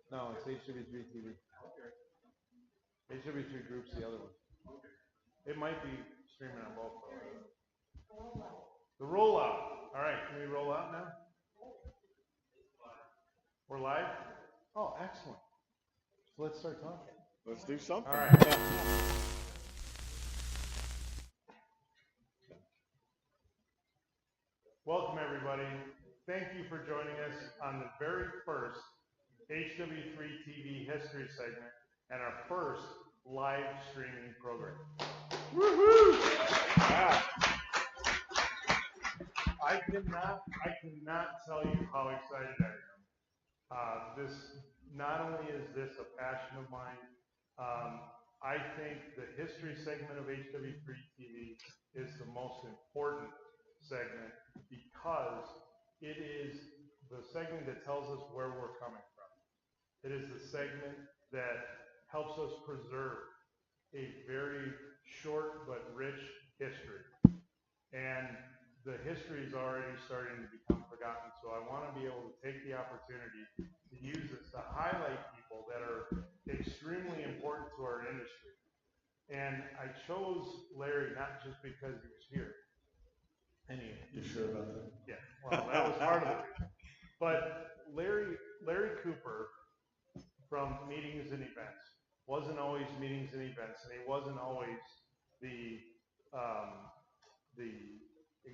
No, it's hw3 TV. hw3 Group's the other one. It might be streaming on both. The rollout. All right, can we roll out now? We're live? Oh, excellent. So let's start talking. Let's do something. All right. Welcome, everybody. Thank you for joining us on the very first hw3 TV history segment and our first live streaming program. Woohoo! Yeah. I cannot tell you how excited I am. This not only is this a passion of mine, I think the history segment of hw3 TV is the most important segment because it is the segment that tells us where we're coming from. It is the segment that helps us preserve a very short but rich history. And the history is already starting to become forgotten, so I want to be able to take the opportunity to use this to highlight people that are extremely important to our industry. And I chose Larry not just because he was here. You sure about that? Yeah, well, that was part of it. But Larry Cooper from Meetings and Events wasn't always Meetings and Events, and he wasn't always the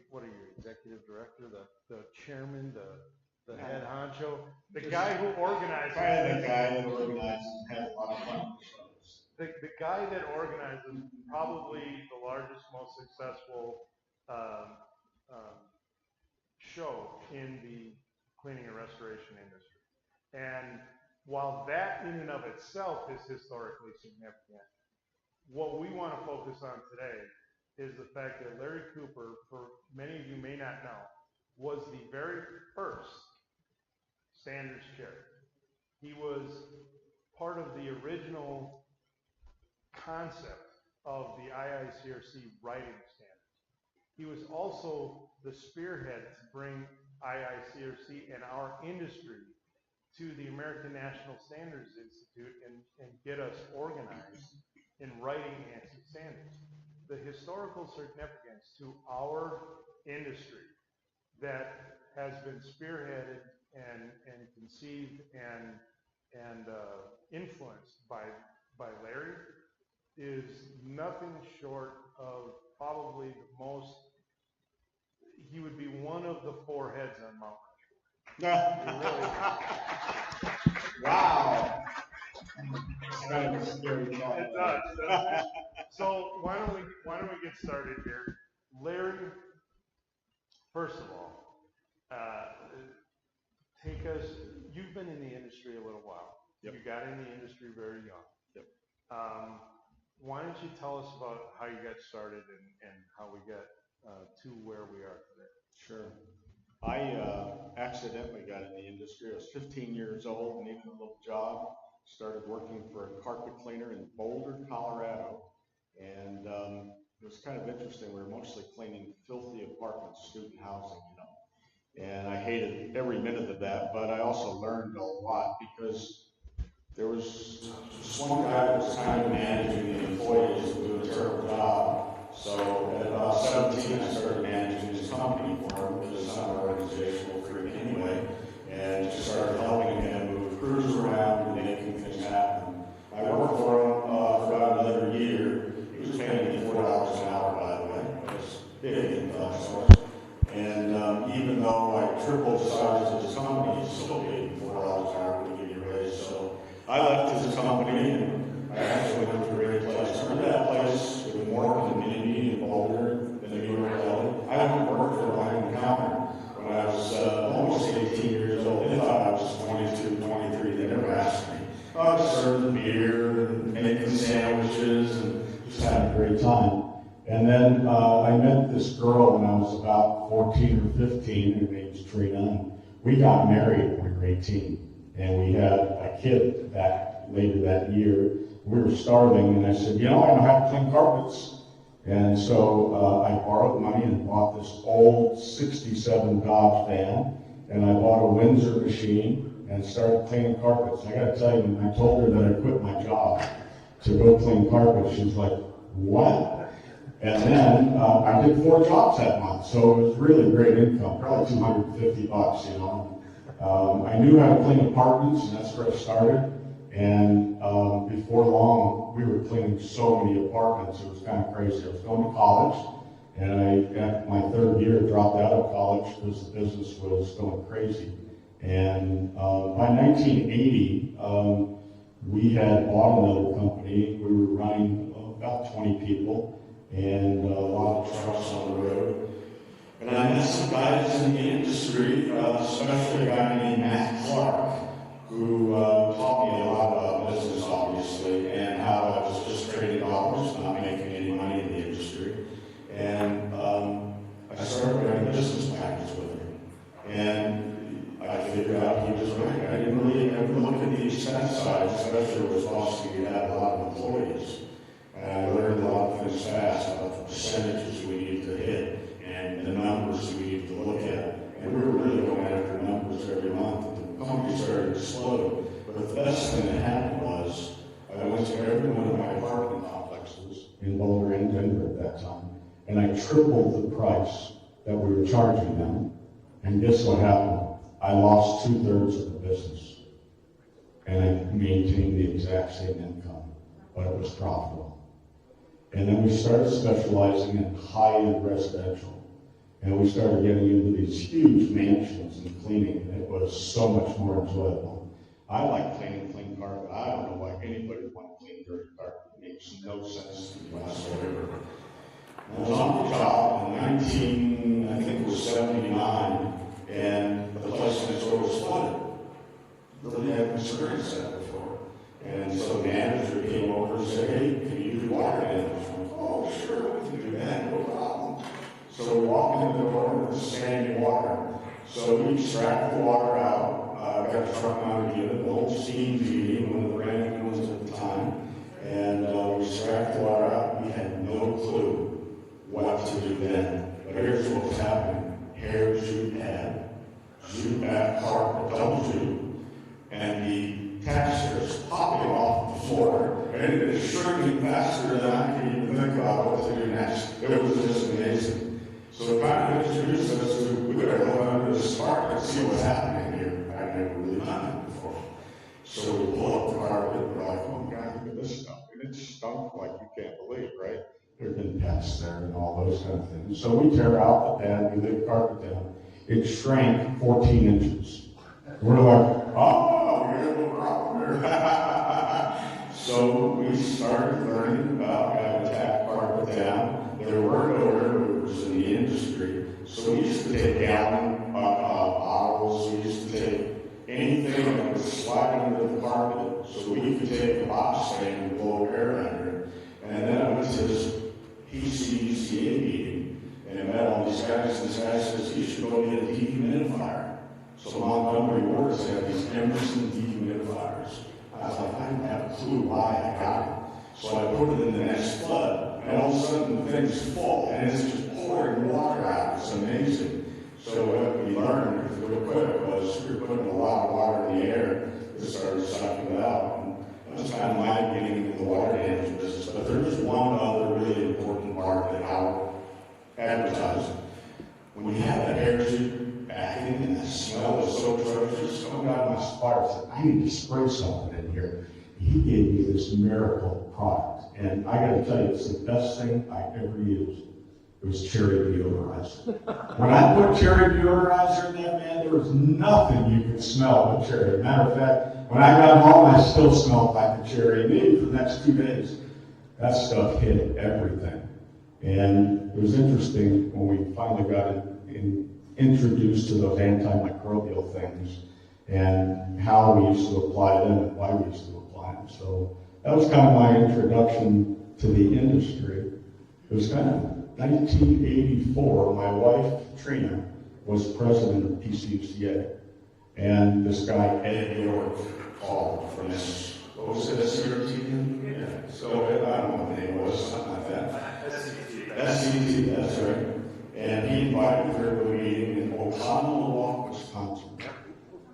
what are you, executive director, the chairman, the head honcho, the guy who organizes. The guy that organizes and has a lot of fun. The guy that organizes probably the largest, most successful show in the cleaning and restoration industry. And while that in and of itself is historically significant, what we want to focus on today is the fact that Larry Cooper, for many of you may not know, was the very first standards chair. He was part of the original concept of the IICRC writing standards. He was also the spearhead to bring IICRC and our industry to the American National Standards Institute and get us organized in writing ANSI standards. The historical significance to our industry that has been spearheaded and conceived and influenced by Larry is nothing short of probably the most. He would be one of the four heads on Mount Rushmore. Wow. It's kind of a scary thought. It does, doesn't it? So why don't we get started here? Larry, first of all, take us. You've been in the industry a little while. Yep. You got in the industry very young. Yep. Why don't you tell us about how you got started and how we got to where we are today? Sure. I accidentally got in the industry. I was 15 years old, needed a little job. Started working for a carpet cleaner in Boulder, Colorado. And it was kind of interesting. We were mostly cleaning filthy apartments, student housing, you know. And I hated every minute of that, but I also learned a lot because there was just one guy that was kind of managing the employees and doing a terrible job. So at about 17, I started managing this company for him because I'm an organizational freak anyway, and just started helping him move crews around and making things happen. I worked for him for about another year. He was paying me $4 an hour, by the way. It was big in source. And even though I tripled the size of his company, he still paid me $4 an hour to give you a raise. So I left his company and I actually went to a great place. Remember that place with more community in Boulder than the New York Valley? I went to work for a line counter when I was almost 18 years old. They thought I was 22, 23. They never asked me. I just served the beer and making sandwiches and just had a great time. And then I met this girl when I was about 14 or 15. Her name was Trina. And we got married when we were 18. And we had a kid later that year. We were starving, and I said, you know, I know how to clean carpets. And so I borrowed money and bought this old 67 Dodge van, and I bought a Windsor machine, and started cleaning carpets. I gotta tell you, when I told her that I quit my job to go clean carpets, she was like, what? And then I did 4 jobs that month, so it was really great income, probably $250, you know. I knew how to clean apartments, and that's where I started. And before long, we were cleaning so many apartments, it was kind of crazy. I was going to college, and at my 3rd year, dropped out of college because the business was going crazy. And by 1980, we had bought another company. We were running about 20 people and a lot of trucks on the road. And I met some guys in the industry, especially a guy named Matt Clark, who taught me a lot about business, obviously, and how I was just trading dollars, not making any money in the industry. And I started writing business plans with him. And I figured out he was right. I didn't really ever look at the expense side, especially with Boston, you had a lot of employees. And I learned a lot of things fast about the percentages we needed to hit and the numbers we needed to look at. And we were really going after numbers every month. And the company started to explode. But the best thing that happened was I went to every one of my apartment complexes in Boulder and Denver at that time, and I tripled the price that we were charging them. And guess what happened? I lost 2/3 of the business. And I maintained the exact same income, but it was profitable. And then we started specializing in high-end residential. And we started getting into these huge mansions and cleaning. It was so much more enjoyable. I like clean carpet. I don't know why anybody would want to clean dirty carpet. It makes no sense to me whatsoever. I was on the job in I think it was 79, and the place next door was flooded. Really hadn't experienced that before. And so the manager came over and said, hey, can you do water damage? I'm like, oh, sure, we can do that, no problem. So we walked in the door with standing water. So we extract the water out. Got a truck mounted unit, an old steam feeding, one of the brand new ones at the time. And we extract the water out. We had no clue what to do then. But here's what was happening. Hair jute pad carpet, double jute, and the textures popping off the floor, and it is shrinking faster than I can even think about what to do next. It was just amazing. So it kind of introduced us to, we better go under the spark and see what's happening here. I'd never really done it before. So we pull up the carpet, and we're like, oh God, look at this stuff. And it stunk like you can't believe, right? There have been pests there and all those kind of things. So we tear out the pad, we lay the carpet down. It shrank 14 inches. We're like, oh, we got a little problem here. So we started learning about how to tack carpet down. There were no air movers in the industry. So we used to take gallon bottles. We used to take anything that was sliding under the carpet so we could take the box stand and blow air under it. And then I went to this PCUCA meeting and I met all these guys, and this guy says, you should go get a dehumidifier. So Montgomery Ward had these Emerson dehumidifiers. I was like, I didn't have a clue why I got it. So I put it in the next flood, and all of a sudden the thing's full, and it's just pouring water out. It's amazing. So what we learned real quick was we were putting a lot of water in the air. It started sucking it out. And that was kind of my beginning into the water damage business. But there's one other really important part of our advertising. When you have that air tube backing and the smell is so atrocious, some guy in my supplier said, I need to spray something in here. He gave me this miracle product. And I got to tell you, it's the best thing I ever used. It was cherry deodorizer. When I put cherry deodorizer in that, man, there was nothing you could smell but cherry. Matter of fact, when I got home, I still smelled like a cherry. Maybe for the next 2 days, that stuff hit everything. And it was interesting when we finally got introduced to those antimicrobial things and how we used to apply them and why we used to apply them. So that was kind of my introduction to the industry. It was kind of 1984. My wife, Trina, was president of PCUCA. And this guy, Ed York, called from this, what was it, SCRT? Yeah. So I don't know what the name was, something like that. SCT, that's right. And he invited her to a meeting in Oconomowoc, Wisconsin.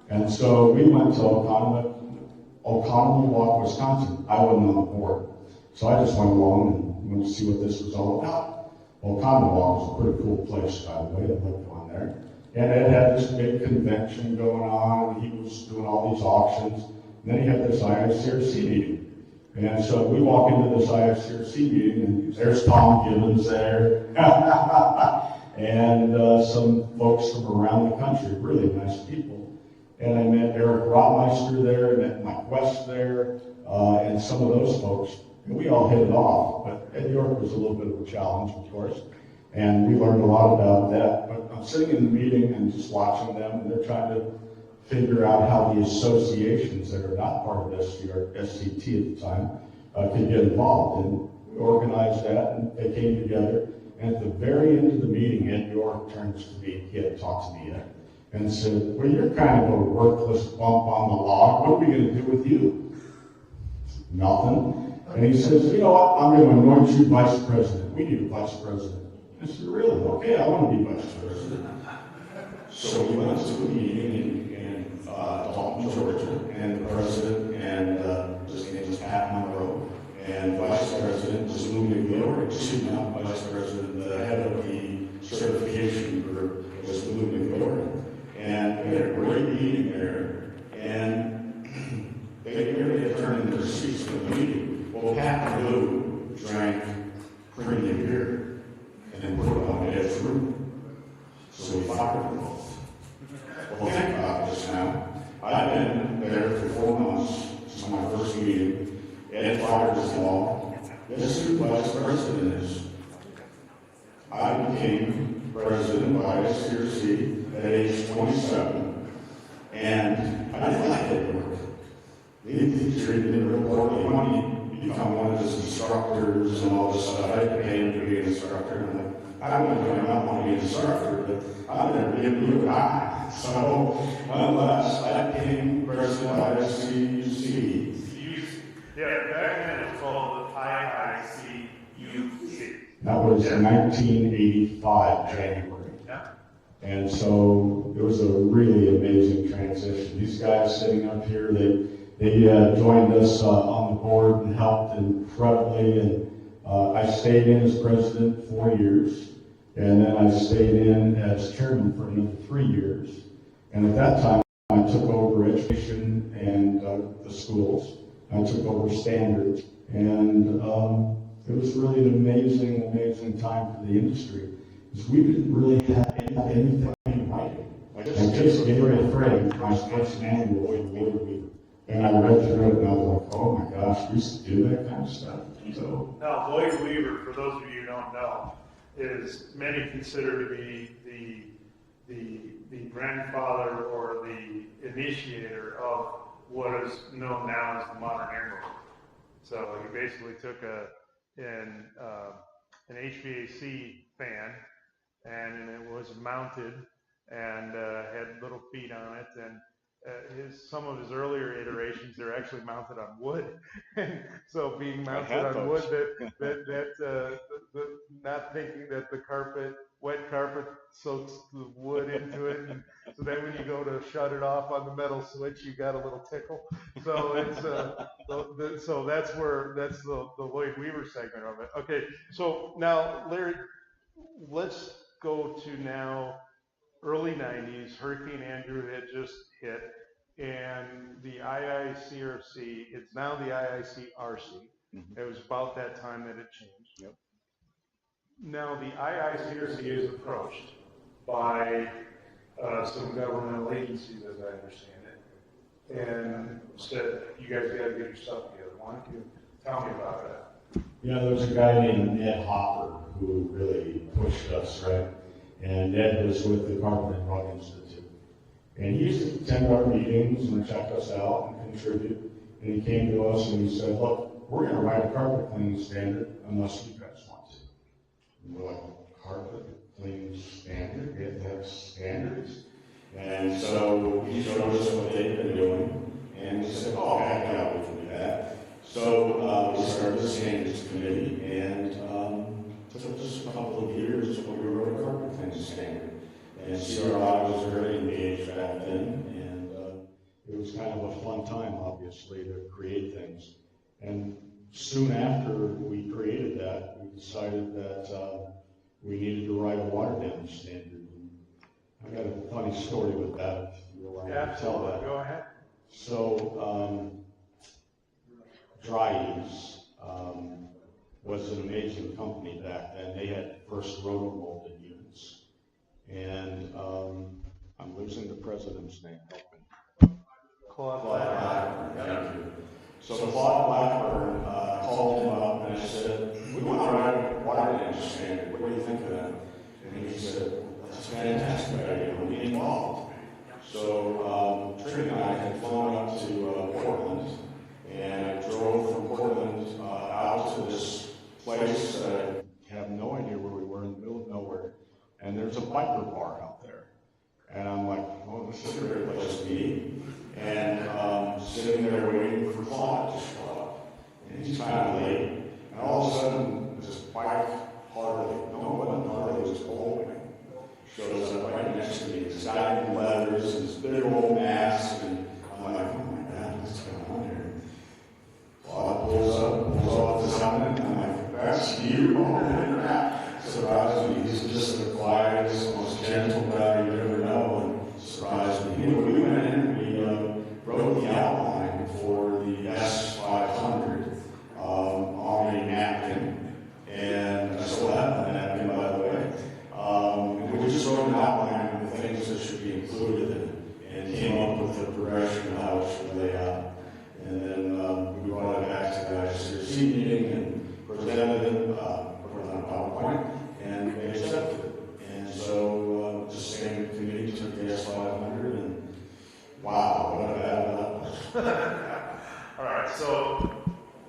And so we went to Oconomowoc, Wisconsin. I wasn't on the board. So I just went along and went to see what this was all about. Oconomowoc was a pretty cool place, by the way. I lived on there. And it had this big convention going on, and he was doing all these auctions. And then he had this IICRC meeting. And so we walk into this IICRC meeting, and there's Tom Gibbons there, and some folks from around the country, really nice people. And I met Eric Rottmeister there, met Mike West there, and some of those folks. And we all hit it off, but New York was a little bit of a challenge, of course. And we learned a lot about that. But I'm sitting in the meeting and just watching them, and they're trying to figure out how the associations that are not part of SCT at the time could get involved. And we organized that, and they came together. And at the very end of the meeting, Ed York turns to me, he hadn't talked to me yet, and said, well, you're kind of a worthless bump on the log. What are we going to do with you? Nothing. And he says, you know what, I'm going to anoint you vice president. We need a vice president. I said, really? Okay, I want to be vice president. So we went to a meeting in Dalton, Georgia, and the president and his name was Pat Monroe, and vice president was Lou McGlory, excuse me, not vice president, the head of the certification group was Lou McGlory. And we had a great meeting there, and they nearly turned in their seats for the meeting. Well, Pat and Lou drank premium beer and then put it on Ed's room. So we fired them both. Well, think about this now. I've been there for 4 months. This is my first meeting. Ed fired us all. Guess who vice president is? I became president of IICRC at age 27, and I didn't like it work. He treated me real poorly. When you become one of his instructors and all this stuff, I had to pay him to be an instructor. And I'm like, I don't want to be an instructor, but I'm going to give you a guy. So, nonetheless, I became president of IICUC. Yeah, back then it was called the IICUC. That was 1985, January. Yeah. And so it was a really amazing transition. These guys sitting up here, they joined us on the board and helped incredibly. And I stayed in as president 4 years, and then I stayed in as chairman for another 3 years. And at that time, I took over education and the schools. I took over standards, and it was really an amazing time for the industry, because we didn't really have anything in writing. I just gave it a friend, my first manual in Lloyd Weaver, and I read through it, and I was like, oh my gosh, we used to do that kind of stuff. So now, Lloyd Weaver, for those of you who don't know, is many consider to be the grandfather or the initiator of what is known now as the modern air motor. So he basically took an HVAC fan, and it was mounted and had little feet on it, and some of his earlier iterations, they're actually mounted on wood. So being mounted on wood, not thinking that the wet carpet soaks the wood into it, and so then when you go to shut it off on the metal switch, you got a little tickle. So it's so that's the Lloyd Weaver segment of it. Okay, so now Larry, let's go to now early 90s. Hurricane Andrew had just hit, and the IICRC, it's now the IICRC. It was about that time that it changed. Yep. Now the IICRC is approached by some governmental agencies, as I understand it, and said, you guys got to get your stuff together. Why don't you tell me about that? yeah, there was a guy named Ned Hopper who really pushed us, right? And Ned was with the Carpet and Rug Institute. And he used to attend our meetings and check us out and contribute. And he came to us and he said, look, we're going to write a carpet cleaning standard unless you guys want to. And we're like, carpet cleaning standard? We have to have standards? And so he showed us what they've been doing. And we said, oh, heck yeah, we can do that. So we started the standards committee, and it took us a couple of years before we wrote a carpet cleaning standard. And CRI was very engaged back then, and it was kind of a fun time, obviously, to create things. And soon after we created that, we decided that we needed to write a water damage standard. I got a funny story with that, if you allow me to tell that. Go ahead. So, Dry Ease was an amazing company back then. They had the first roto-molded units. And I'm losing the president's name. Help me. Claude Blackburn. Thank you. So Claude Blackburn called him up and I said, we want to write a water damage standard. What do you think of that? And he said, that's a fantastic idea. We'll be involved. So Trina and I had flown up to Portland, and I drove from Portland out to this place that I have no idea where we were, in the middle of nowhere. And there's a biker bar out there. And I'm like, oh, this is a great place to be. And sitting there waiting for Claude to show up. And he's kind of late. And all of a sudden, this bike Harley, no, it wasn't Harley, it was Goldwing, shows up right next to me. This guy in leathers and this big old mask. And I'm like, oh my God, what's going on here? Claude pulls off his helmet. And I'm like, that's you. Holy crap. Surprised me. He's just the quietest, most gentle guy you'd ever know, and surprised me. Anyway, we went in and we wrote the outline for the S500 on a napkin, and I still have the napkin, by the way. And we just wrote an outline of the things that should be included and came up with the progression of how it should lay out. And then we brought it back to the ICRC meeting and presented it, put it on PowerPoint, and they accepted it. And so the standing committee took the S500, and wow, what a battle that was. All right, so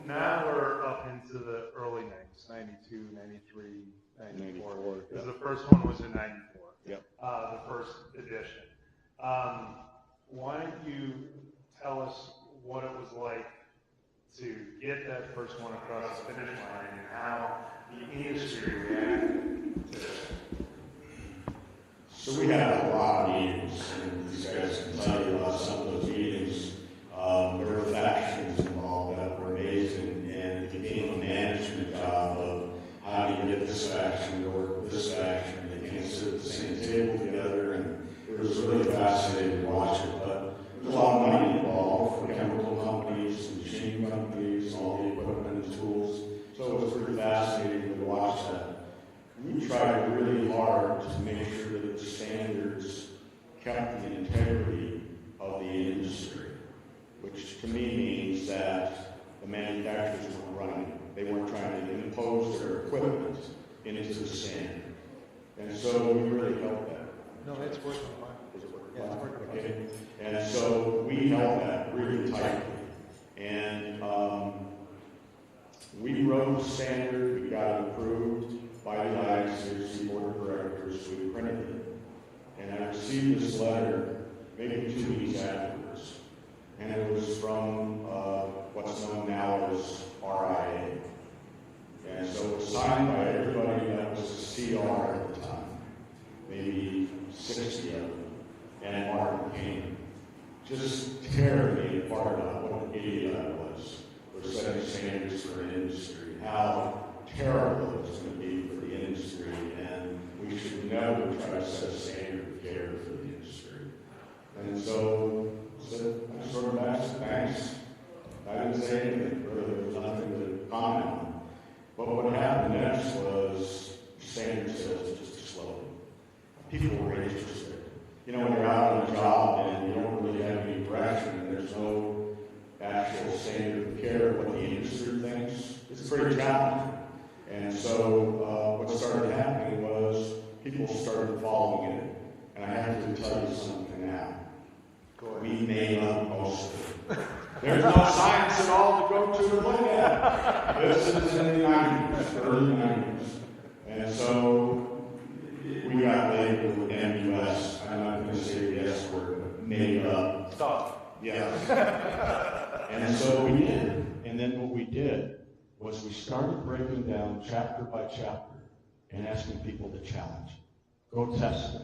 now we're up into the early 90s, 92, 93, 94. 94, Because yeah. the first one was in 94. Yep. The first edition. Why don't you tell us what it was like to get that first one across the finish line and how the industry reacted to it? So we had a lot of meetings, and these guys can tell you about some of those meetings. There were factions involved that were amazing, and it became a management job of how do you get this faction to work with this faction. They can't sit at the same table together, and it was really fascinating to watch it. But there's a lot of money involved for chemical companies, and machine companies, all the equipment and tools. So it was pretty fascinating to watch that. We tried really hard to make sure that the standards kept the integrity of the industry, which to me means that the manufacturers weren't running. They weren't trying to impose their equipment into the standard. And so we really helped that. No, it's working fine. Does it work? Yeah, it's working fine. Okay. And so we held that really tightly. And we wrote the standard, we got it approved by the ICRC Board of Directors, we printed it. And I received this letter maybe 2 weeks afterwards. And it was from what's known now as RIA. And so it was signed by everybody that was a CR at the time, maybe 60 of them, and Martin King. Just tearing me apart about what an idiot I was for setting standards for an industry, how terrible it was going to be for the industry, and we should never try to set a standard of care for the industry. And so I sort of asked, thanks. I didn't say anything, really, there was nothing to comment on. But what happened next was standard sales just exploded. People were interested. You know, when you're out on a job and you don't really have any direction and there's no actual standard of care of what the industry thinks, it's pretty challenging. And so what started happening was people started following it. And I have to tell you something now. We made up most of it. There's no science at all to go to look at. This is in the 90s, early 90s. And so we got labeled with MUS. I'm not going to say the S word, but made up. Stop. Yeah. And so we did. And then what we did was we started breaking down chapter by chapter and asking people to challenge. Go test it.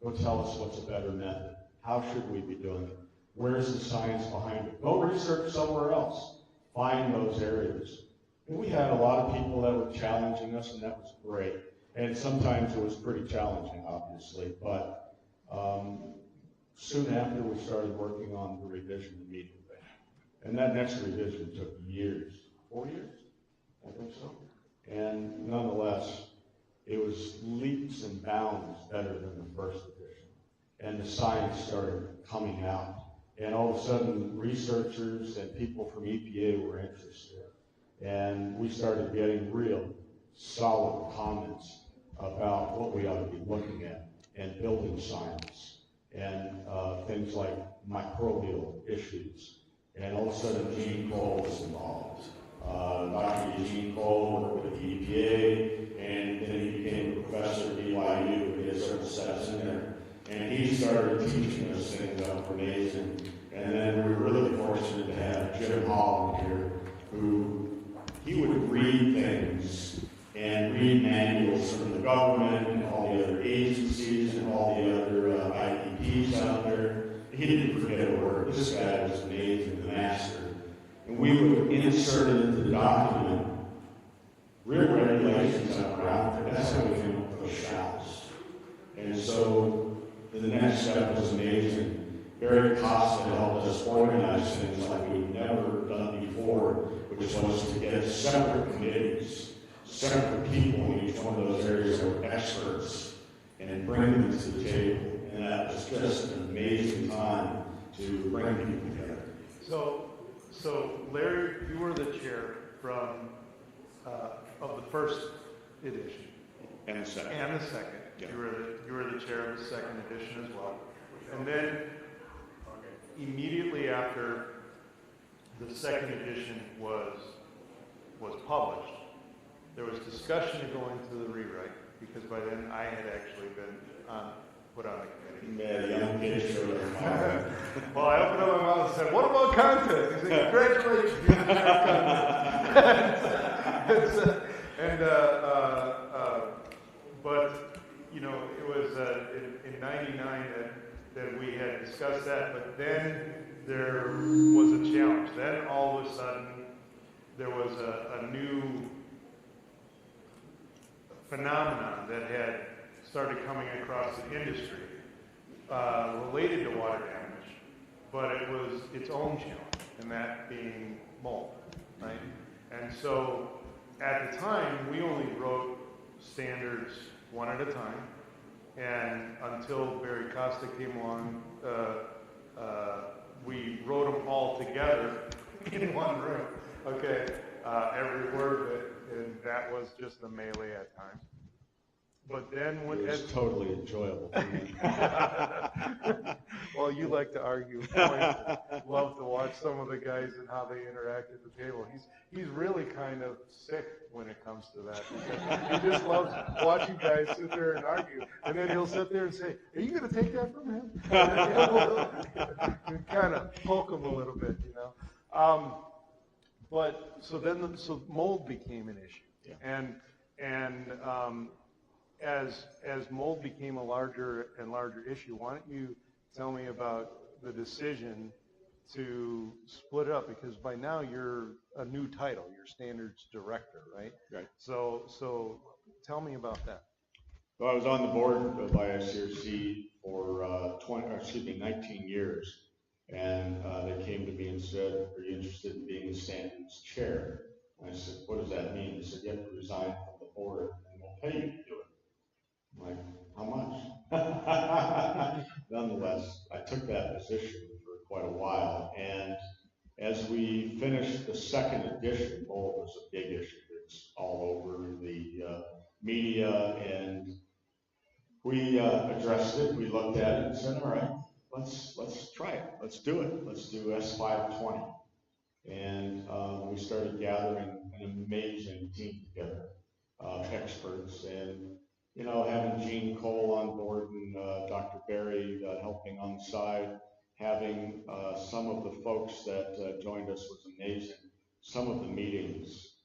Go tell us what's a better method. How should we be doing it? Where's the science behind it? Go research somewhere else. Find those areas. And we had a lot of people that were challenging us, and that was great. And sometimes it was pretty challenging, obviously, but soon after we started working on the revision immediately. And that next revision took years, 4 years, I think so. And nonetheless, it was leaps and bounds better than the first edition. And the science started coming out. And all of a sudden, researchers and people from EPA were interested. And we started getting real solid comments about what we ought to be looking at and building science and things like microbial issues. And all of a sudden, Gene Cole was involved. Dr. Eugene Cole worked with the EPA, and then he became a professor at BYU. He had certain steps in there. And he started teaching us things that were amazing. And then we were really fortunate to have Jim Holland here, who he would read things and read manuals from the government and all the other agencies and all the other IEPs out there. He didn't forget a word. This guy was amazing, the master. And we would insert into the document real regulations on ground. That's how we came up with those shallows. And so the next step was amazing. Barry Costa helped us organize things like we'd never done before, which was to get separate committees, separate people in each one of those areas that were experts, and bring them to the table. And that was just an amazing time to bring people together. So Larry, you were the chair from of the first edition. And the second. And the second. Yeah. You were the chair of the second edition as well. And then immediately after the second edition was published, there was discussion to go into the rewrite, because by then I had actually been put on the committee. Yeah, young kids showed up. Well, I opened up my mouth and said, "What about content?" He said, "Congratulations, you but you know, it was in '99 that we had discussed that, but then there was a challenge. Then all of a sudden, there was a new phenomenon that had started coming across the industry related to water damage, but it was its own challenge, and that being mold, right? And so at the time, we only wrote standards one at a time, and until Barry Costa came along, we wrote them all together in one room, okay, every word of it, and that was just a melee at times. But then when it was totally enjoyable. Well, you like to argue points. Love to watch some of the guys and how they interact at the table. He's really kind of sick when it comes to that. He just loves watching guys sit there and argue, and then he'll sit there and say, "Are you going to take that from him?" And kind of poke him a little bit, you know. But so mold became an issue, Yeah. and as mold became a larger and larger issue, why don't you tell me about the decision to split it up? Because by now you're a new title, you're standards director, right? Right. So tell me about that. Well, I was on the board of ICRC for 19 years, and they came to me and said, "Are you interested in being the standards chair?" And I said, "What does that mean?" He said, "You have to resign from the board, and we'll pay you to do it." I'm like, "How much?" Nonetheless, I took that position for quite a while, and as we finished the second edition, mold was a big issue. It's all over the media, and we addressed it. We looked at it and said, "All right, let's try it. Let's do it. Let's do S520." And we started gathering an amazing team together, experts, and you know, having Gene Cole on board and Dr. Barry helping on the side, having some of the folks that joined us was amazing. Some of the meetings,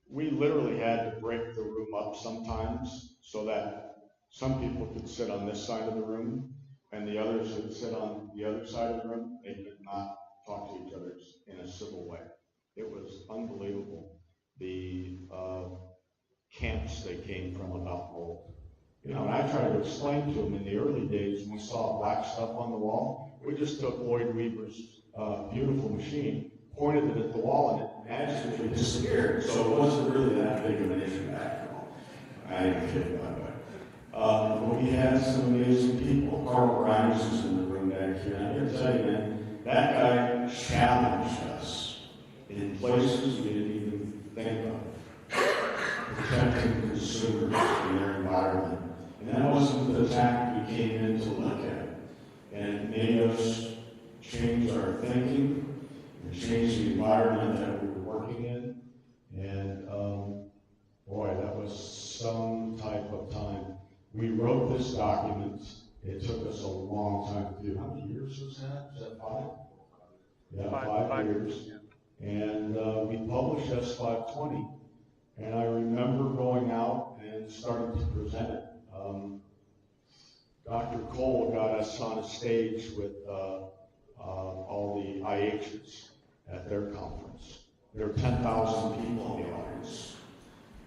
we literally had to break the room up sometimes so that some people could sit on this side of the room and the others that sit on the other side of the room, they could not talk to each other in a civil way. It was unbelievable. The camps they came from about mold. You know, and I tried to explain to them in the early days when we saw black stuff on the wall, we just took Lloyd Weaver's beautiful machine, pointed it at the wall, and it magically disappeared. So it wasn't really that big of an issue after all. I didn't kid, by the way. But we had some amazing people. Carl Grimes is in the room back here. And I'm going to tell you, man, that guy challenged us in places we didn't even think of. Protecting consumers in their environment. And that wasn't the tack we came in to look at. And it made us change our thinking and change the environment that we were working in. And boy, that was some type of time. We wrote this document. It took us a long time to do. How many years was that? Was that 5? Yeah, 5 years. And we published S520. And I remember going out and starting to present it. Dr. Cole got us on a stage with all the IHs at their conference. There were 10,000 people in the audience.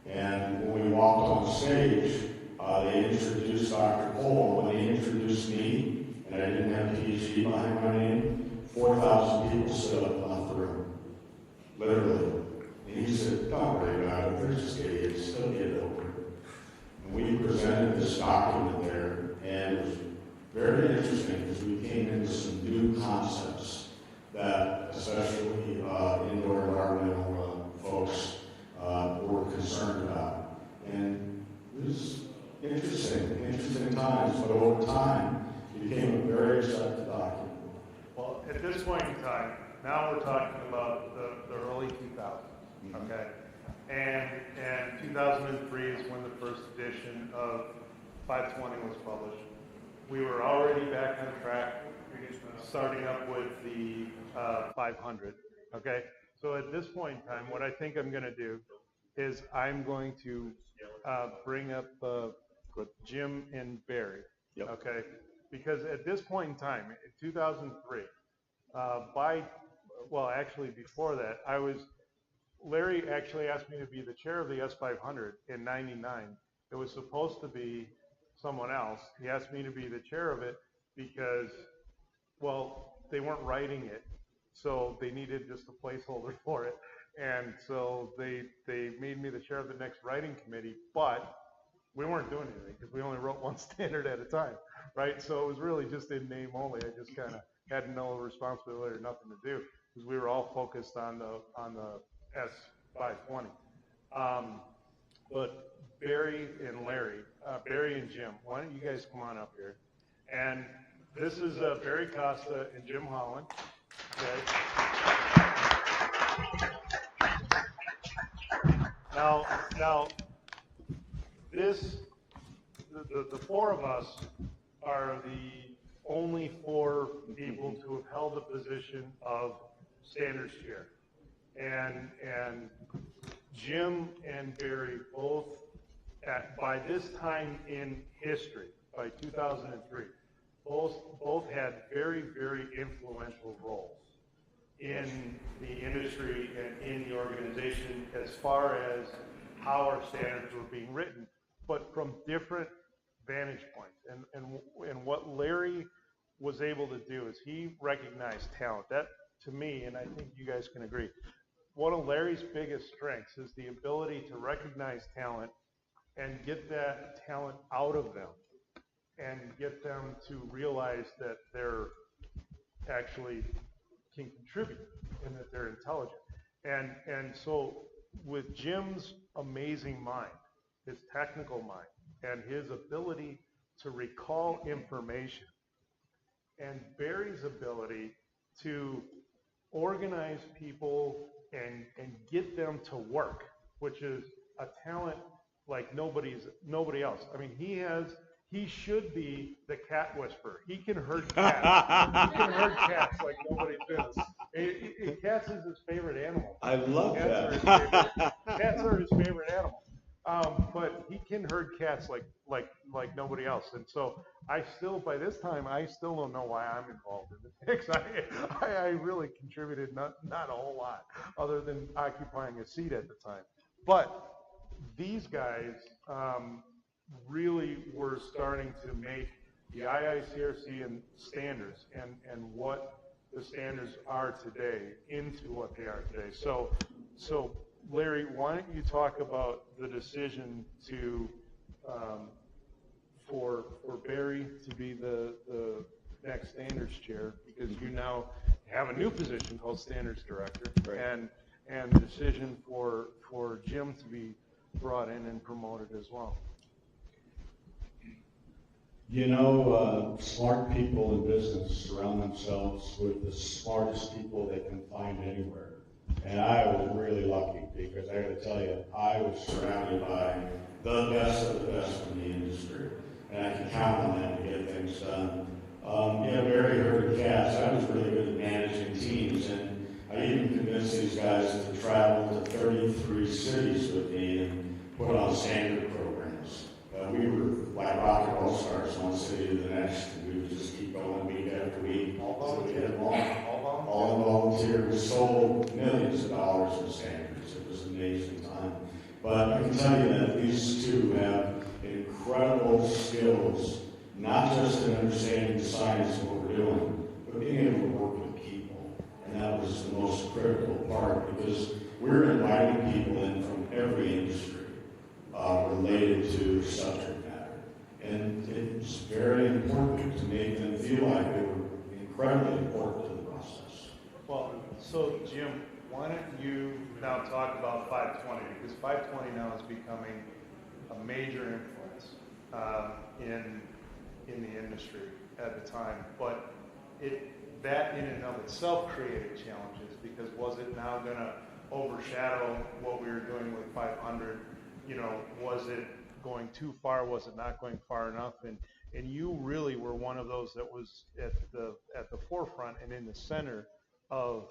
And when we walked on stage, they introduced Dr. Cole. When they introduced me, and I didn't have PhD behind my name, 4,000 people stood up and left the room. Literally. And he said, don't worry about it, they're just idiots, they'll get it over. And we presented this document there, and it was very interesting because we came into some new concepts that especially indoor environmental folks were concerned about. And it was interesting times, but over time, it became a very accepted document. Well, at this point in time, now we're talking about the early 2000s. Okay, and 2003 is when the first edition of 520 was published. We were already back on track, starting up with the 500. Okay, so at this point in time, what I think I'm going to do is I'm going to bring up Jim and Barry. Yep. Okay, because at this point in time, in 2003, actually before that, Larry actually asked me to be the chair of the S500 in '99. It was supposed to be someone else. He asked me to be the chair of it because, well, they weren't writing it, so they needed just a placeholder for it. And so they made me the chair of the next writing committee, but we weren't doing anything because we only wrote one standard at a time, right? So it was really just in name only. I just kind of had no responsibility or nothing to do because we were all focused on the S520. But Barry and Larry, Barry and Jim, why don't you guys come on up here? And this is Barry Costa and Jim Holland. Okay. Now, the four of us are the only 4 people to have held the position of standards chair. And Jim and Barry both, by this time in history, by 2003, both had very, very influential roles in the industry and in the organization as far as how our standards were being written, but from different vantage points. And what Larry was able to do is he recognized talent. That, to me, and I think you guys can agree, one of Larry's biggest strengths is the ability to recognize talent and get that talent out of them and get them to realize that they're actually can contribute and that they're intelligent. And so with Jim's amazing mind, his technical mind, and his ability to recall information, and Barry's ability to organize people and get them to work, which is a talent like nobody else. I mean, he should be the cat whisperer. He can herd cats. He can herd cats like nobody's business. Cats is his favorite animal. I love Cats are his favorite animal. But he can herd cats like nobody else. And so I still, by this time, I still don't know why I'm involved in the mix. I really contributed not a whole lot other than occupying a seat at the time. But these guys really were starting to make the IICRC and standards and what the standards are today into what they are today. So Larry, why don't you talk about the decision to for Barry to be the next standards chair, because you now have a new position called standards director, right. and the decision for Jim to be brought in and promoted as well. You know, smart people in business surround themselves with the smartest people they can find anywhere. And I was really lucky, because I got to tell you, I was surrounded by the best of the best in the industry. And I can count on them to get things done. Yeah, Barry herded cats. I was really good at managing teams, and I even convinced these guys to travel to 33 cities with me and put on standard programs. We were like rocket all-stars, one city to the next, and we would just keep going week after week. All in volunteer. We sold millions of dollars in standards. It was an amazing time. But I can tell you that these two have incredible skills, not just in understanding the science of what we're doing, but being able to work with people. And that was the most critical part, because we're inviting people in from every industry related to the subject matter. And it's very important to make them feel like they were incredibly important to the process. Well, so Jim, why don't you now talk about 520, because 520 now is becoming a major influence in the industry at the time, but that in and of itself created challenges, because was it now going to overshadow what we were doing with 500? You know, was it going too far? Was it not going far enough? And you really were one of those that was at the forefront and in the center of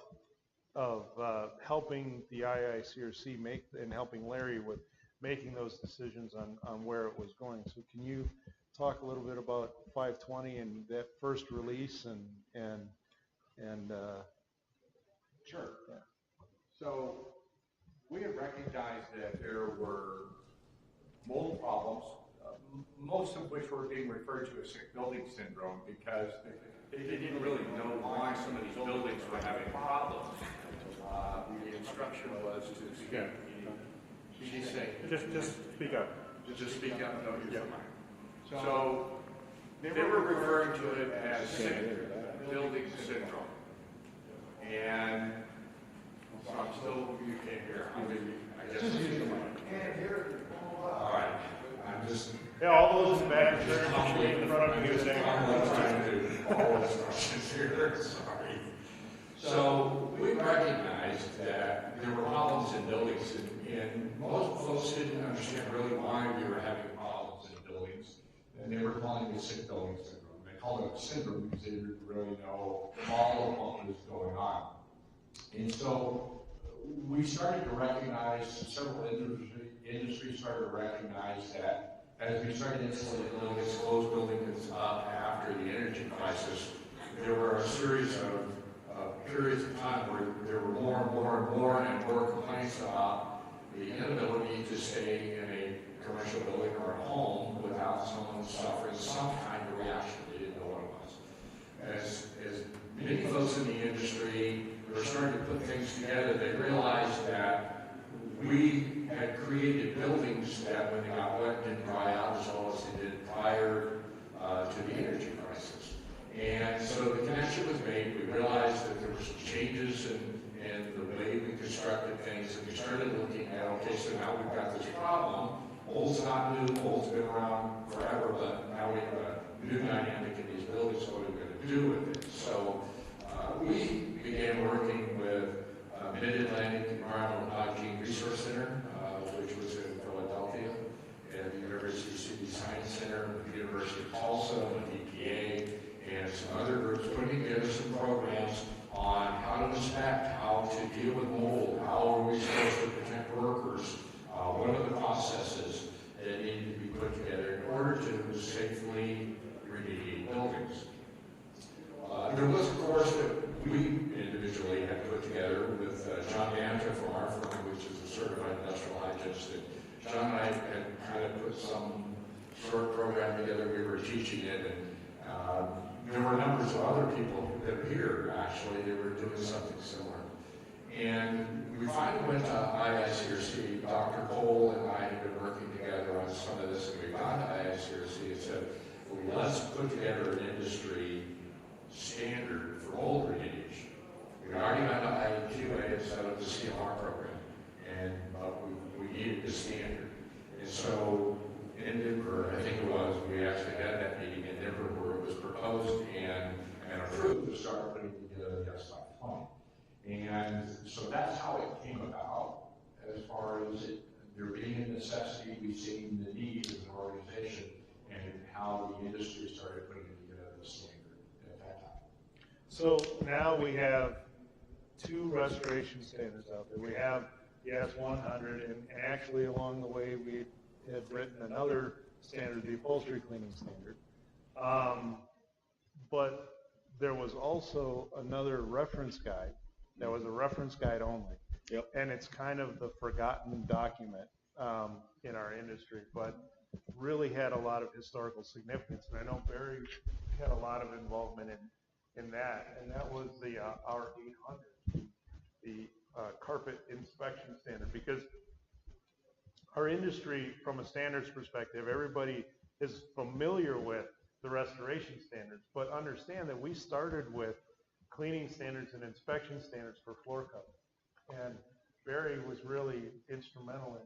helping the IICRC make, and helping Larry with making those decisions on where it was going. So can you talk a little bit about 520 and that first release and Sure. Yeah. So we have recognized that there were mold problems, most of which were being referred to as sick building syndrome, because they didn't really know why some of these buildings were having problems. The instruction was to speak. Yeah. She's saying, just speak up. Just speak up. No, you're fine. So they were referring to it as sick building syndrome, and so I'm still, you can't hear. I guess. Can't hear. All right. I'm just. Yeah, all those in the back in front of you saying, I'm trying to do all instructions here. Sorry. So we recognized that there were problems in buildings, and most folks didn't understand really why we were having problems in buildings, and they were calling it sick building syndrome. They called it a syndrome because they didn't really know all of what was going on. And so we started to recognize, several industries started to recognize that as we started insulating buildings, closed buildings after the energy crisis, there were a series of periods of time where there were more and more complaints about the inability to stay in a commercial building or a home without someone suffering some kind of reaction. They didn't know what it was. As many folks in the industry were starting to put things together, they realized that we had created buildings that, when they got wet, didn't dry out as well as they did prior to the energy crisis. And so the connection was made. We realized that there were some changes in the way we constructed things, and we started looking at, okay, so now we've got this problem. Mold's not new, mold's been around forever, but now we have a new dynamic in these buildings, so what are we going to do with it? So we began working with Mid-Atlantic Environmental Hygiene Resource Center, which was in Philadelphia, and the University City Science Center, the University of Tulsa, the EPA, and some other groups, putting together some programs on how to inspect, how to deal with mold, how are we supposed to protect workers, One of the processes that needed to be put together in order to safely remediate buildings. There was a course that we individually had put together with John Danta from our firm, which is a certified industrial hygienist. And John and I had kind of put some sort of program together. We were teaching it, and there were numbers of other people that were here, actually, that were doing something similar. And we finally went to IICRC. Dr. Cole and I had been working together on some of this, and we got to IICRC and said, well, let's put together an industry standard for mold remediation. We already got to hw3 instead of the CMR program, and we needed the standard. And so in Denver, I think it was, we actually had that meeting in Denver where it was proposed and approved to start putting together the S520. And so that's how it came about. As far as there being a necessity, we've seen the need as an organization and how the industry started putting together the standard at that time. So now we have 2 restoration standards out there. We have the S100, and actually along the way we had written another standard, the upholstery cleaning standard. But there was also another reference guide that was a reference guide only. Yep. And it's kind of the forgotten document in our industry, but really had a lot of historical significance. And I know Barry had a lot of involvement in that, and that was the R800, the carpet inspection standard, because our industry, from a standards perspective, everybody is familiar with the restoration standards, but understand that we started with cleaning standards and inspection standards for floor cover. And Barry was really instrumental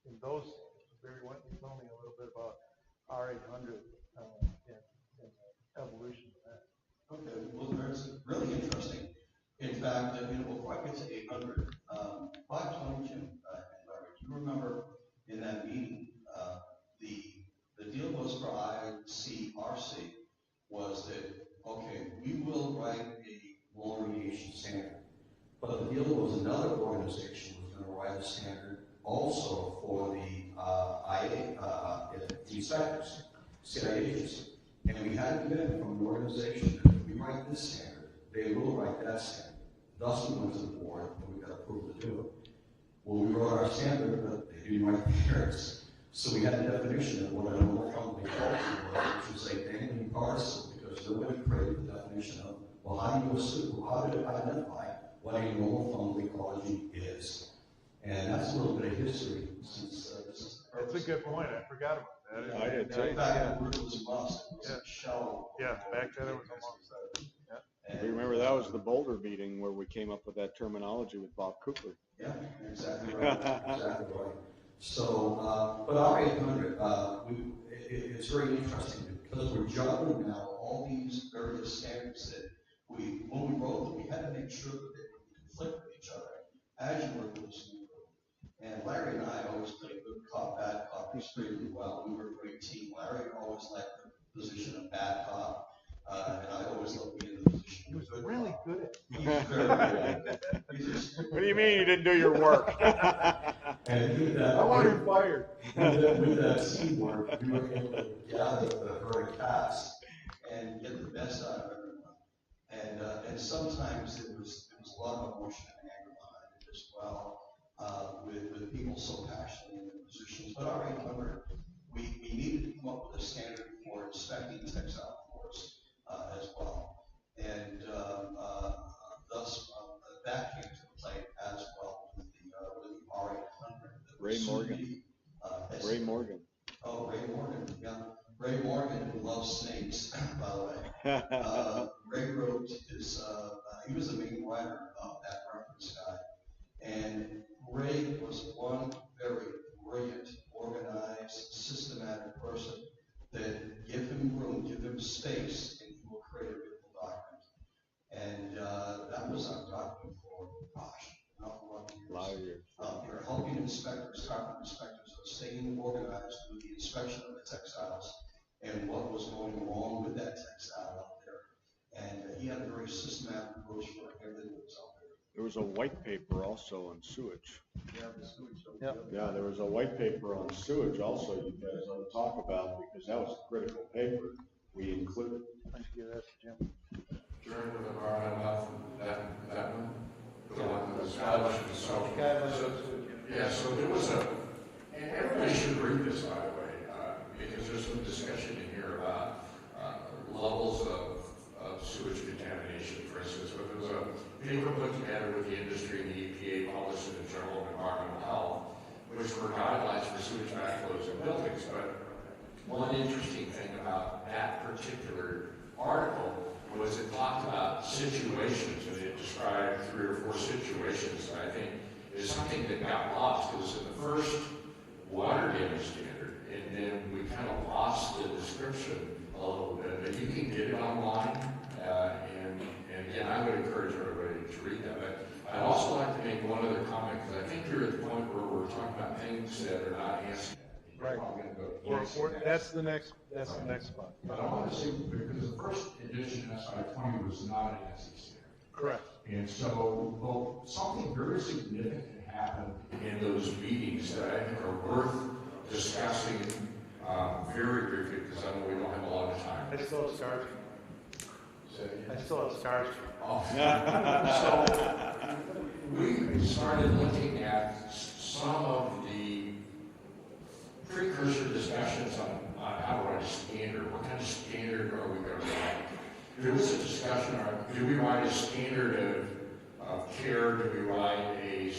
in those standards. Barry, why don't you tell me a little bit about R800 and the evolution of that? Okay, well, that's really interesting. In fact, before I get to 800, 520, Jim, and Larry, do you remember in that meeting, the deal was for ICRC was that, okay, we will write a mold remediation standard, but the deal was another organization was going to write a standard also for the the inspectors, state agency. And we had a commitment from the organization that if we write this standard, they will write that standard. Thus, we went to the board and we got approved to do it. Well, we wrote our standard, but they didn't write theirs. So we had a definition of what a normal company culture was, which was a dangling parcel, because nobody created the definition of, well, how do you assume, how do you identify what a normal fungal ecology is? And that's a little bit of history since this is the purpose. That's a good point. I forgot about that. I did too. In fact, the word was must. It was a shell. Yeah, back then it was almost We remember that was the Boulder meeting where we came up with that terminology with Bob Cooper. Yeah, exactly right. Exactly right. So, but R800, it's very interesting because we're juggling now all these various standards that when we wrote them, we had to make sure that they wouldn't conflict with each other as you work with this new group. And Larry and I always played good cop, bad cop extremely well. We were a great team. Larry always liked the position of bad cop, and I always loved being in the position He was of good really cop. good at it. He's very good. What do you mean you didn't do your work? And with that, I want him fired. with that teamwork, we were able to gather the herd cats and get the best out of everyone. And sometimes it was a lot of emotion and anger behind it as well, with people so passionate in their positions. But R800, we needed to come up with a standard for inspecting textile floors as well. And thus, that came to play as well with the R800. Ray Morgan. Ray Morgan. Oh, Ray Morgan, yeah. Ray Morgan, who loves snakes, by the way. Ray wrote he was the main writer of that reference guide. And Ray was one very brilliant, organized, systematic person that give him room, give him space, and he will create a beautiful document. And that was our document for, gosh, not a lot of years. You're helping inspectors, carpet inspectors, of staying organized with the inspection of the textiles and what was going wrong with that textile out there. And he had a very systematic approach for everything that was out there. There was a white paper also on sewage. Yep. Yeah, there was a white paper on sewage also you guys ought to talk about, because that was a critical paper we included. Thank you, that's Jim. During with environmental health, that one, the one that was established, so. Yeah, so there was and everybody should read this, by the way, because there's some discussion in here about levels of sewage contamination, for instance. But there was a paper put together with the industry and the EPA published in the Journal of Environmental Health, which were guidelines for sewage backflows in buildings. But one interesting thing about that particular article was it talked about situations, and it described 3 or 4 situations that I think is something that got lost. It was in the first water damage standard, and then we kind of lost the description a little bit, but you can get it online, and again, I would encourage everybody to read that. But I'd also like to make one other comment, because I think you're at the point where we're talking about things that are not answered. Right. That's the next spot. But I want to say, because the first edition SI 20 was not an ANSI standard. Correct. And so, well, something very significant happened in those meetings that I think are worth discussing very briefly, because I know we don't have a lot of time. I still have scars. I still have scars. Oh. So, we started looking at some of the precursor discussions on how to write a standard. What kind of standard are we going to write? There was a discussion on, do we write a standard of care? Do we write a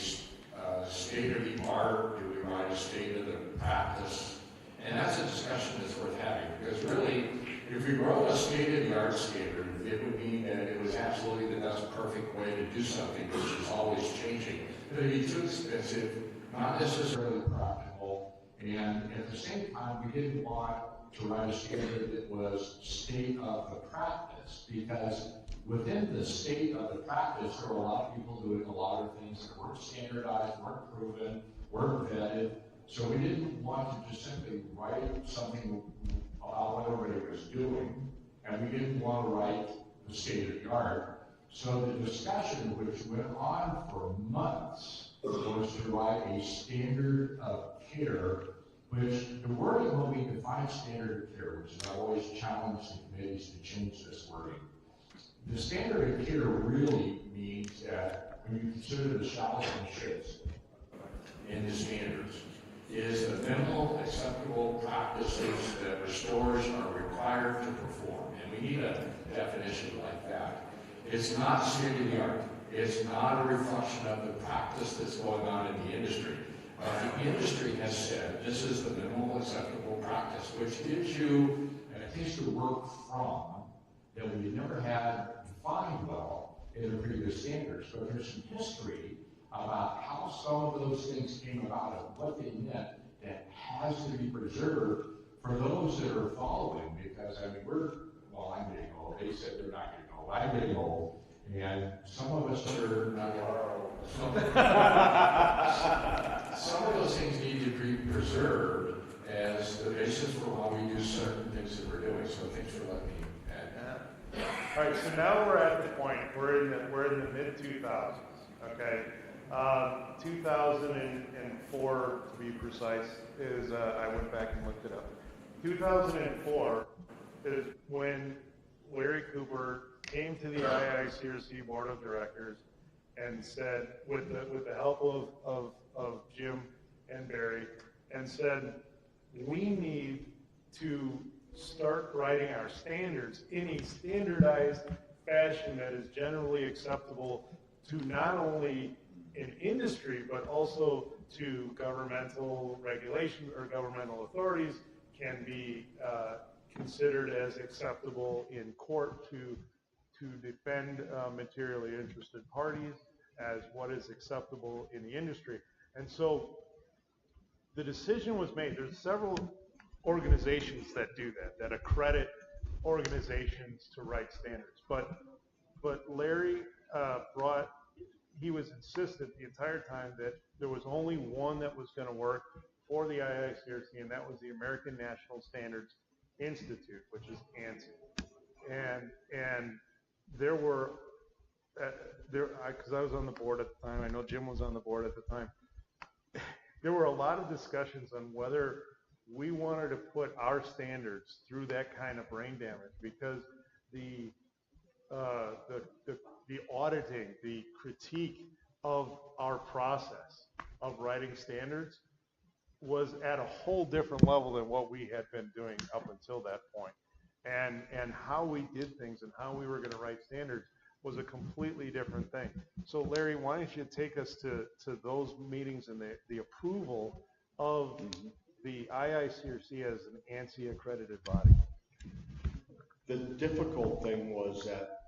state of the art? Do we write a state of the practice? And that's a discussion that's worth having, because really, if we wrote a state of the art standard, it would mean that it was absolutely the best perfect way to do something, which is always changing. It would be too expensive, not necessarily practical, and at the same time, we didn't want to write a standard that was state of the practice, because within the state of the practice, there were a lot of people doing a lot of things that weren't standardized, weren't proven, weren't vetted. So we didn't want to just simply write something about what everybody was doing, and we didn't want to write the state of the art. So the discussion, which went on for months, was to write a standard of care, which the wording when we define standard of care, which I always challenge the committees to change this wording. The standard of care really means that when you consider the shallow's and shoulds in the standards, is the minimal acceptable practices that restorers are required to perform. And we need a definition like that. It's not state of the art. It's not a reflection of the practice that's going on in the industry. The industry has said this is the minimal acceptable practice, which gives you a place to work from that we never had defined well in the previous standards. But there's some history about how some of those things came about and what they meant that has to be preserved for those that are following, because I mean, I'm getting old. They said they're not getting old. I'm getting old. And some of us are not getting old. Some of those things need to be preserved as the basis for why we do certain things that we're doing. So thanks for letting me add that. All right, so now we're at the point, we're in the mid-2000s, okay? 2004, to be precise, is, I went back and looked it up. 2004 is when Larry Cooper came to the IICRC Board of Directors and said, with the help of Jim and Barry, and said, we need to start writing our standards in a standardized fashion that is generally acceptable to not only in industry, but also to governmental regulation or governmental authorities, can be considered as acceptable in court to defend materially interested parties as what is acceptable in the industry. And so the decision was made. There's several organizations that do that accredit organizations to write standards. But Larry he was insistent the entire time that there was only one that was going to work for the IICRC, and that was the American National Standards Institute, which is ANSI. And there were because I was on the board at the time, I know Jim was on the board at the time, there were a lot of discussions on whether we wanted to put our standards through that kind of brain damage, because the auditing, the critique of our process of writing standards was at a whole different level than what we had been doing up until that point. And how we did things and how we were going to write standards was a completely different thing. So Larry, why don't you take us to those meetings and the approval of the IICRC as an ANSI accredited body? The difficult thing was that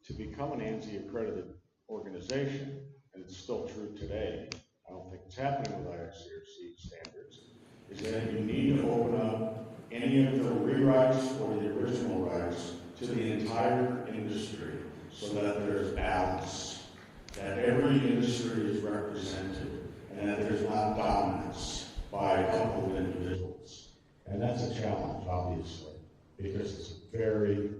to become an ANSI accredited organization, and it's still true today, I don't think it's happening with IICRC standards, is that you need to open up any of the rewrites or the original rights to the entire industry so that there's balance, that every industry is represented, and that there's not dominance by a couple of individuals. And that's a challenge, obviously, because it's very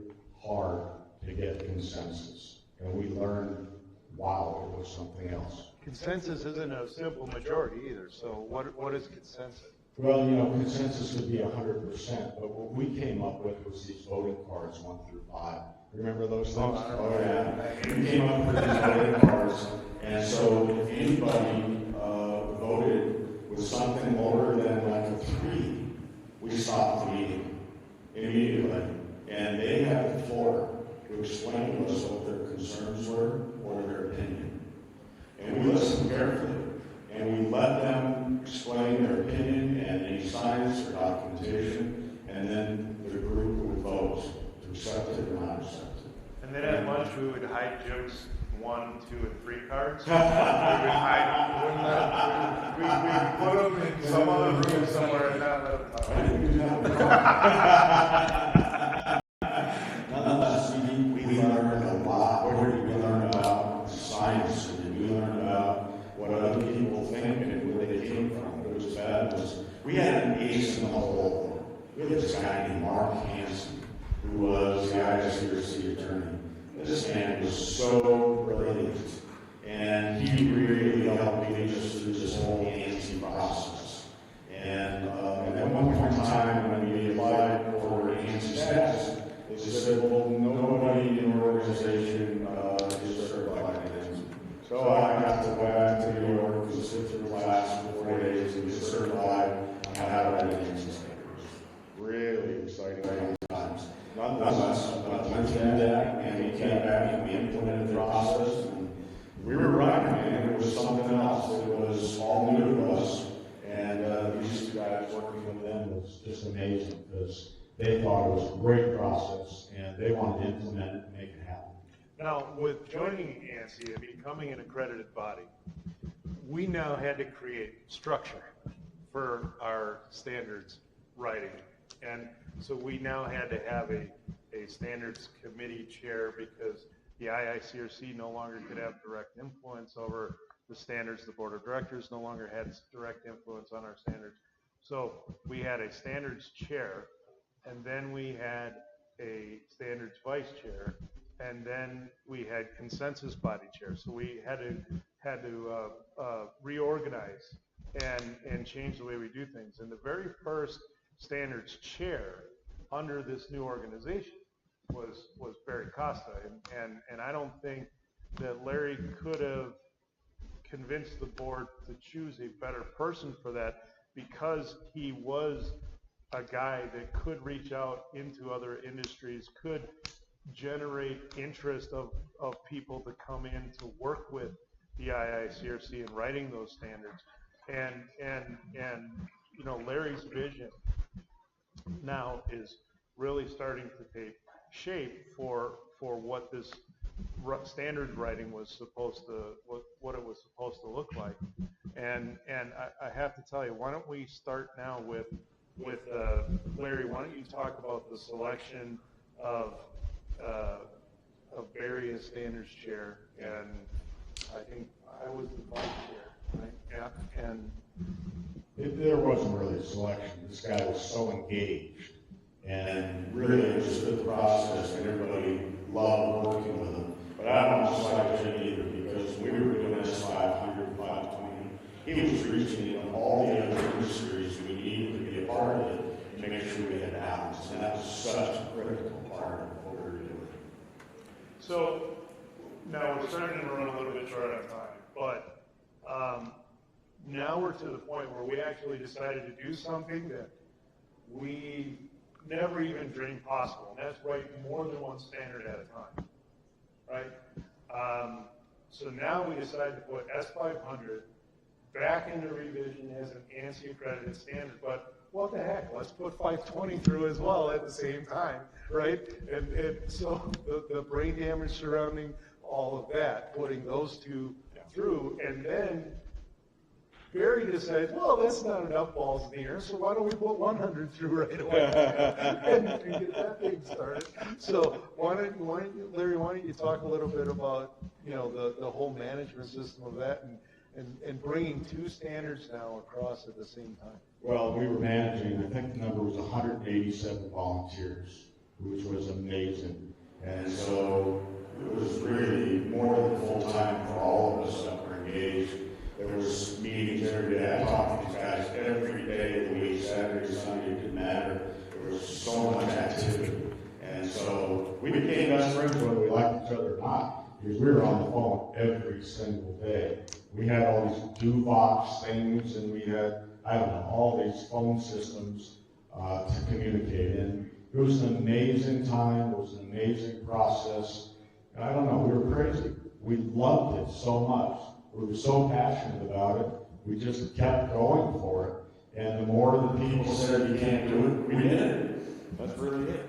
hard to get consensus. And we learned, wow, it was something else. Consensus isn't a simple majority either, so what is consensus? Well, consensus could be 100%, but what we came up with was these voting cards 1 through 5. Remember those things? Oh, yeah. We came up with these voting cards, and so if anybody voted with something lower than like a 3, we stopped the meeting immediately. And they had the floor to explain to us what their concerns were or their opinion. And we listened carefully, and we let them explain their opinion and any science or documentation, and then the group would vote to accept it or not accept it. And then at lunch, we would hide Jim's 1, 2, and 3 cards. We would hide them. We'd put them in some other room somewhere and not let them talk. I didn't do that. Nonetheless, we learned a lot. We learned about science, and we learned about what other people think and where they came from. What was bad was we had an ace in the hole. We had this guy named Mark Hansen, who was the IICRC attorney. This man was so brilliant, and he really helped lead us through this whole ANSI process. And at one point in time, when we applied for ANSI status, they said, well, nobody in your organization is certified in ANSI. So I got to go back to New York and sit through class for 4 days and get certified on how to write ANSI standards. Really exciting times. Nonetheless, went through that, and we came back and we implemented the process, and we were running, and it was something else. It was all new to us, and these 2 guys working with them was just amazing, because they thought it was a great process, and they wanted to implement it and make it happen. Now, with joining ANSI and becoming an accredited body, we now had to create structure for our standards writing. And so we now had to have a standards committee chair, because the IICRC no longer could have direct influence over the standards. The board of directors no longer had direct influence on our standards. So we had a standards chair, and then we had a standards vice chair, and then we had consensus body chair. So we had to reorganize and change the way we do things. And the very first standards chair under this new organization was Barry Costa, and I don't think that Larry could have convinced the board to choose a better person for that, because he was a guy that could reach out into other industries, could generate interest of people to come in to work with the IICRC in writing those standards, and Larry's vision now is really starting to take shape for what this standards writing was supposed to, what it was supposed to look like. And I have to tell you, why don't we start now with Larry? Why don't you talk about the selection of Barry as standards chair, and I think I was the vice chair, right? Yeah. And there wasn't really a selection. This guy was so engaged and really understood the process, and everybody loved working with him. But I don't just like Jim either, because we were doing S500, 520. He was reaching in all the other industries we needed to be a part of it to make sure we had balance. And that was such a critical part of what we were doing. So now we're starting to run a little bit short on time, but now we're to the point where we actually decided to do something that we never even dreamed possible, and that's write more than one standard at a time, right? So now we decided to put S500 back into revision as an ANSI accredited standard, but what the heck, let's put 520 through as well at the same time, right? And so the brain damage surrounding all of that, putting those two through, and then Barry decides, well, that's not enough balls in the air, so why don't we put 100 through right away and get that thing started? So Larry, why don't you talk a little bit about, the whole management system of that and bringing two standards now across at the same time? Well, we were managing, I think the number was 187 volunteers, which was amazing. And so it was really more than full time for all of us that were engaged. There was meetings every day. I talked to these guys every day of the week, Saturday, Sunday, it didn't matter. There was so much activity. And so we became best friends whether we liked each other or not, because we were on the phone every single day. We had all these DuVox things, and we had, all these phone systems to communicate in. It was an amazing time. It was an amazing process. And we were crazy. We loved it so much. We were so passionate about it. We just kept going for it. And the more the people said you can't do it, we did it. That's really it.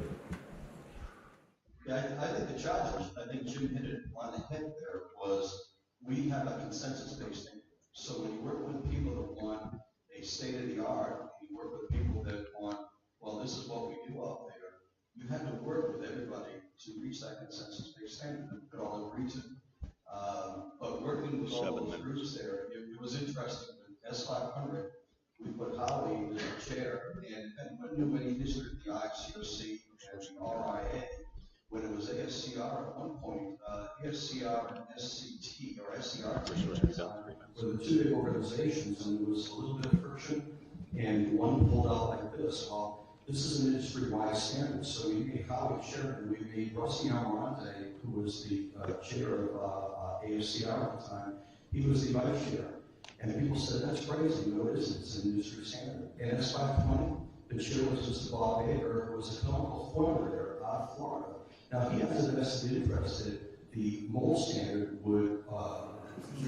Yeah, I think the challenge, I think Jim hit it on the head there, was we have a consensus-based thinking. So when you work with people that want a state-of-the-art, you work with people that want, well, this is what we do out there, you have to work with everybody to reach that consensus-based standard that we could all agree to. But working with all those groups there, it was interesting. With S500, we put Howie as the chair, and anyone knew any history of the ICOC and the RIA. When it was ASCR at one point, ASCR and SCT, or SCR, were the two big organizations, and there was a little bit of friction, and one pulled out like this. Well, this is an industry-wide standard, so we made Howie chair, and we made Rossi Amarante, who was the chair of ASCR at the time, he was the vice chair. And people said, that's crazy. No, it isn't. It's an industry standard. And S520, the chair was Mr. Bob Baker, who was a chemical formulator out of Florida. Now, he has a vested interest that the mold standard would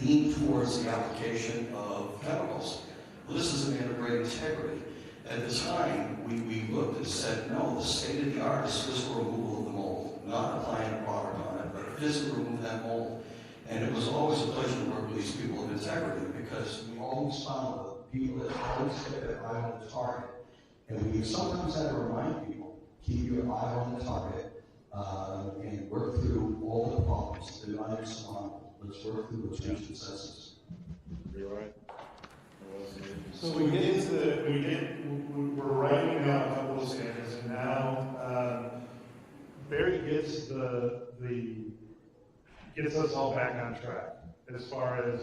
lean towards the application of chemicals. Well, this is an integrated integrity. At the time, we looked and said, no, the state of the art is physical removal of the mold, not applying a product on it, but physically remove that mold. And it was always a pleasure to work with these people of integrity, because we always found the people that always kept their eye on the target. And we sometimes had to remind people, keep your eye on the target, and work through all the problems. They're not insurmountable. Let's work through those consensus. You're right. So we get into we're writing down a couple of standards, and now Barry gets gets us all back on track as far as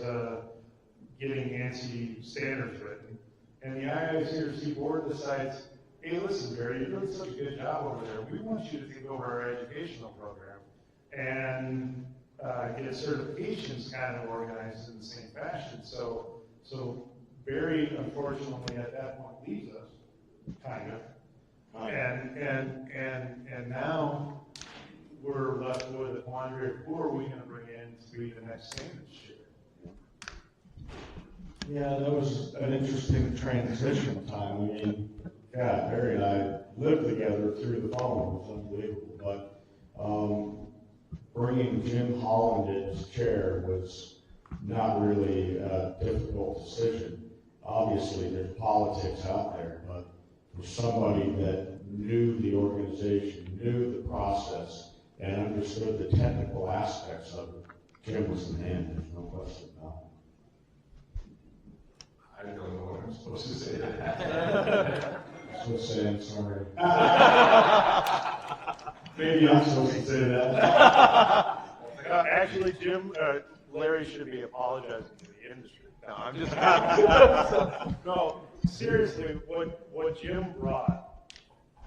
getting ANSI standards written. And the IICRC board decides, hey, listen, Barry, you're doing such a good job over there. We want you to take over our educational program and get certifications kind of organized in the same fashion. So Barry, unfortunately, at that point leaves us, kind of. And now we're left with a quandary of who are we going to bring in to be the next standards chair? Yeah, that was an interesting transition time. I mean, God, Barry and I lived together through the phone. It was unbelievable. But bringing Jim Holland in as chair was not really a difficult decision. Obviously, there's politics out there, but for somebody that knew the organization, knew the process, and understood the technical aspects of it, Jim was the man. There's no question about it. I don't know what I'm supposed to say. So saying sorry. Maybe I'm supposed to say that. Actually, Jim, Larry should be apologizing to the industry. No, I'm just no, seriously, what Jim brought,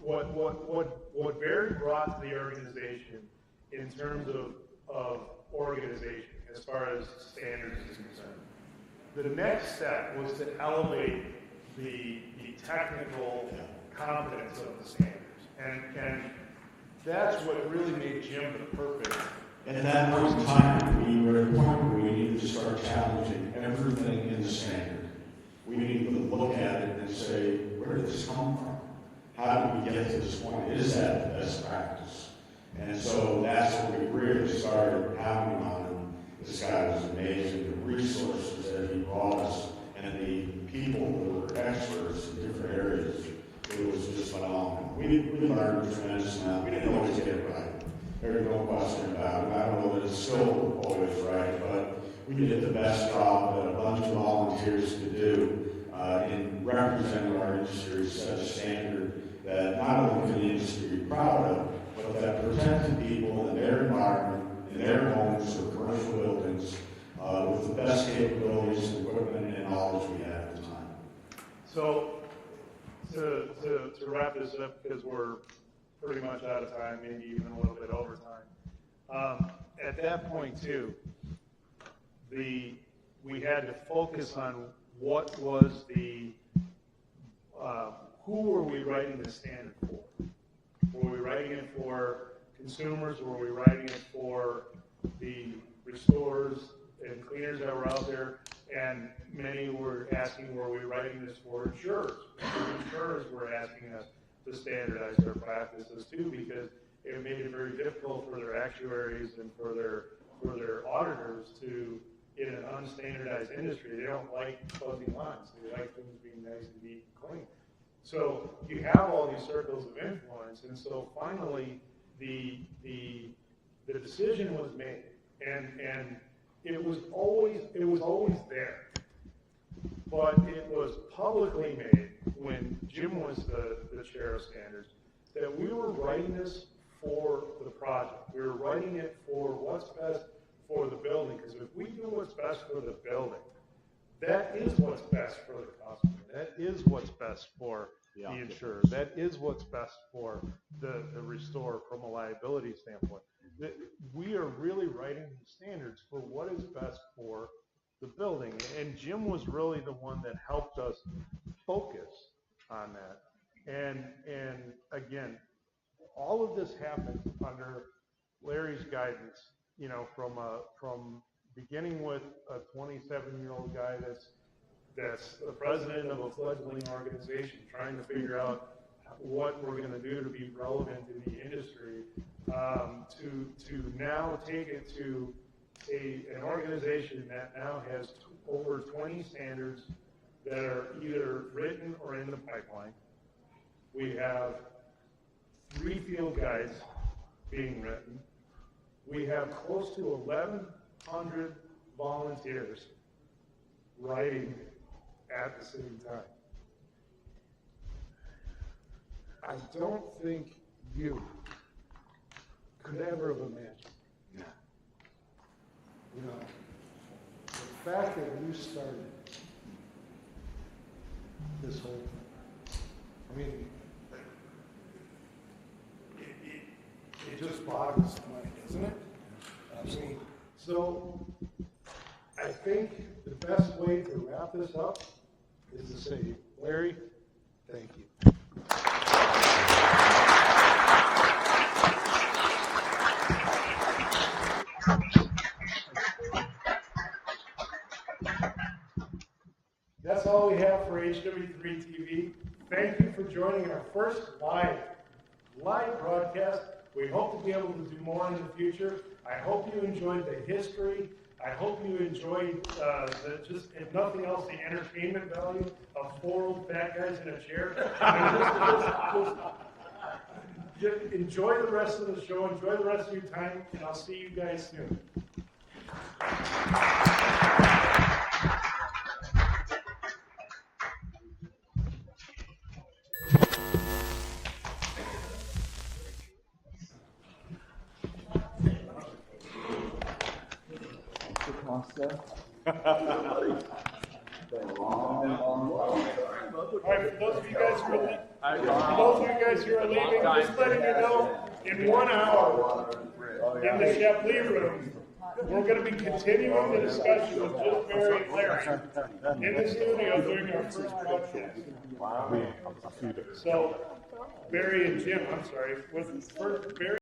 what Barry brought to the organization in terms of organization, as far as standards is concerned. The next step was to elevate the technical competence of the standards, and that's what really made Jim the perfect. At that point in time, we were at a point where we needed to start challenging everything in the standard. We needed to look at it and say, where did this come from? How did we get to this point? Is that the best practice? And so that's when we really started pounding on him. This guy was amazing. The resources that he brought us and the people who were experts in different areas, it was just phenomenal. We learned a tremendous amount. We didn't always get it right. There's no question about it. I don't know that it's still always right, but we did the best job that a bunch of volunteers could do in representing our industry, set a standard that not only can the industry be proud of, but that protected people in their environment, in their homes or commercial buildings, with the best capabilities and equipment and knowledge we had at the time. So, to wrap this up, because we're pretty much out of time, maybe even a little bit over time. At that point, too, we had to focus on what was who were we writing the standard for? Were we writing it for consumers? Were we writing it for the restorers and cleaners that were out there? And many were asking, were we writing this for insurers? Insurers were asking us to standardize their practices too, because it made it very difficult for their actuaries and for their auditors to, in an unstandardized industry, they don't like fuzzy lines. They like things being nice and neat and clean. So you have all these circles of influence, and so finally the decision was made, and it was always there, but it was publicly made when Jim was the chair of standards that we were writing this for the project. We were writing it for what's best for the building, because if we do what's best for the building, that is what's best for the customer. That is what's best for the insurer. That is what's best for the restorer from a liability standpoint. We are really writing the standards for what is best for the building. And Jim was really the one that helped us focus on that. And again, all of this happened under Larry's guidance, you know, from beginning with a 27-year-old guy that's the president of a fledgling organization trying to figure out what we're going to do to be relevant in the industry, to now take it to an organization that now has over 20 standards that are either written or in the pipeline. We have 3 field guides being written. We have close to 1,100 volunteers writing at the same time. I don't think you could ever have imagined. Yeah. You know, the fact that you started this whole thing, I mean, it just boggles the mind, doesn't it? Absolutely. So, I think the best way to wrap this up is to say, Larry, thank you. That's all we have for HW3 TV. Thank you for joining our first live broadcast. We hope to be able to do more in the future. I hope you enjoyed the history. I hope you enjoyed, just, if nothing else, the entertainment value of 4 old fat guys in a chair. Just enjoy the rest of the show. Enjoy the rest of your time, and I'll see you guys soon. All right, for those of you guys who are leaving, just letting you know, in 1 hour, in the hw3 room, we're going to be continuing the discussion with just Barry and Larry in the studio during our first broadcast. So, Barry and Jim, I'm sorry, was first Barry.